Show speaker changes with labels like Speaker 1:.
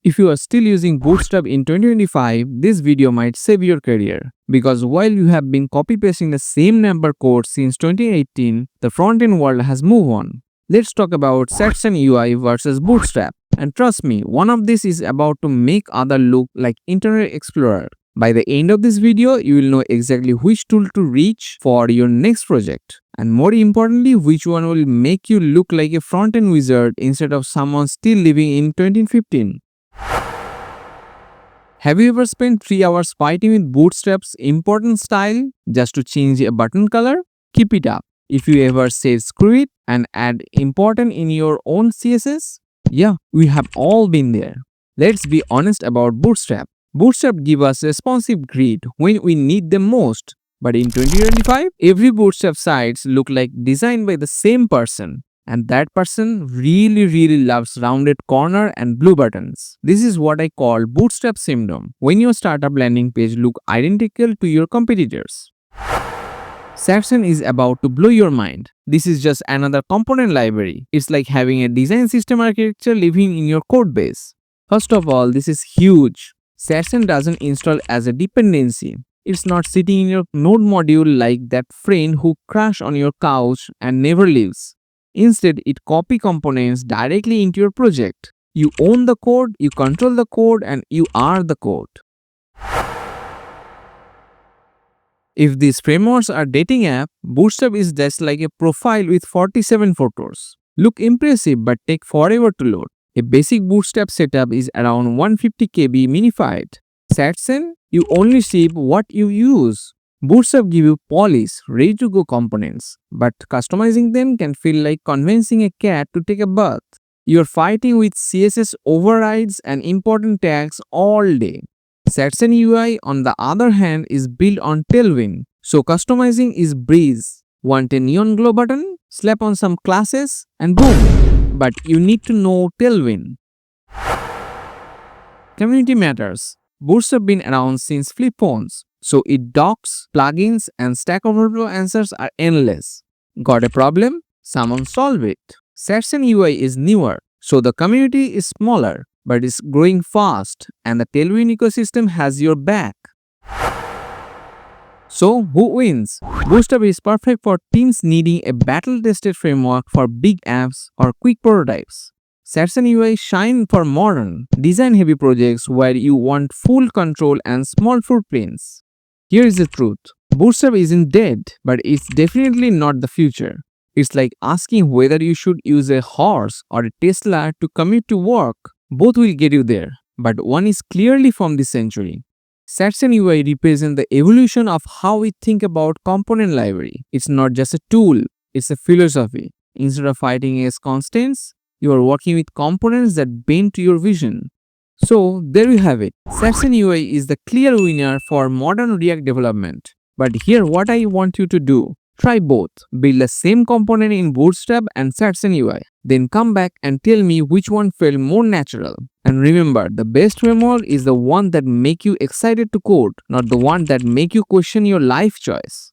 Speaker 1: If you are still using Bootstrap in 2025, this video might save your career. Because while you have been copy-pasting the same number code since 2018, the front-end world has moved on. Let's talk about Shadcn UI versus Bootstrap. And trust me, one of these is about to make other look like Internet Explorer. By the end of this video, you will know exactly which tool to reach for your next project. And more importantly, which one will make you look like a front-end wizard instead of someone still living in 2015. Have you ever spent 3 hours fighting with Bootstrap's important style just to change a button color? Keep it up. If you ever said screw it and add important in your own CSS? Yeah, we have all been there. Let's be honest about Bootstrap. Bootstrap gives us responsive grid when we need them most. But in 2025, every Bootstrap sites look like designed by the same person. And that person really loves rounded corner and blue buttons. This is what I call Bootstrap syndrome, when your startup landing page look identical to your competitors. Shadcn is about to blow your mind. This is just another component library. It's like having a design system architecture living in your code base. First of all, this is huge. Shadcn doesn't install as a dependency. It's not sitting in your node module like that friend who crashes on your couch and never leaves. Instead, it copies components directly into your project. You own the code, you control the code, and you are the code. If these frameworks are dating app, Bootstrap is just like a profile with 47 photos. Look impressive but take forever to load. A basic Bootstrap setup is around 150 KB minified. Shadcn, you only ship what you use. Bootstrap gives you polished, ready-to-go components, but customizing them can feel like convincing a cat to take a bath. You're fighting with CSS overrides and important tags all day. Shadcn UI, on the other hand, is built on Tailwind, so customizing is breeze. Want a neon glow button? Slap on some classes and boom! But you need to know Tailwind. Community matters. Bootstrap been around since flip phones. So it docs, plugins, and Stack Overflow answers are endless. Got a problem? Someone solve it. Shadcn UI is newer, so the community is smaller, but it's growing fast, and the Tailwind ecosystem has your back. So who wins? Bootstrap is perfect for teams needing a battle-tested framework for big apps or quick prototypes. Shadcn UI shine for modern, design-heavy projects where you want full control and small footprints. Here is the truth. Bootstrap isn't dead, but it's definitely not the future. It's like asking whether you should use a horse or a Tesla to commute to work. Both will get you there, but one is clearly from this century. Shadcn UI represents the evolution of how we think about component library. It's not just a tool, it's a philosophy. Instead of fighting against constraints, you are working with components that bend to your vision. So there you have it. Shadcn UI is the clear winner for modern React development. But here what I want you to do. Try both. Build the same component in Bootstrap and Shadcn UI. Then come back and tell me which one felt more natural. And remember, the best framework is the one that make you excited to code, not the one that make you question your life choice.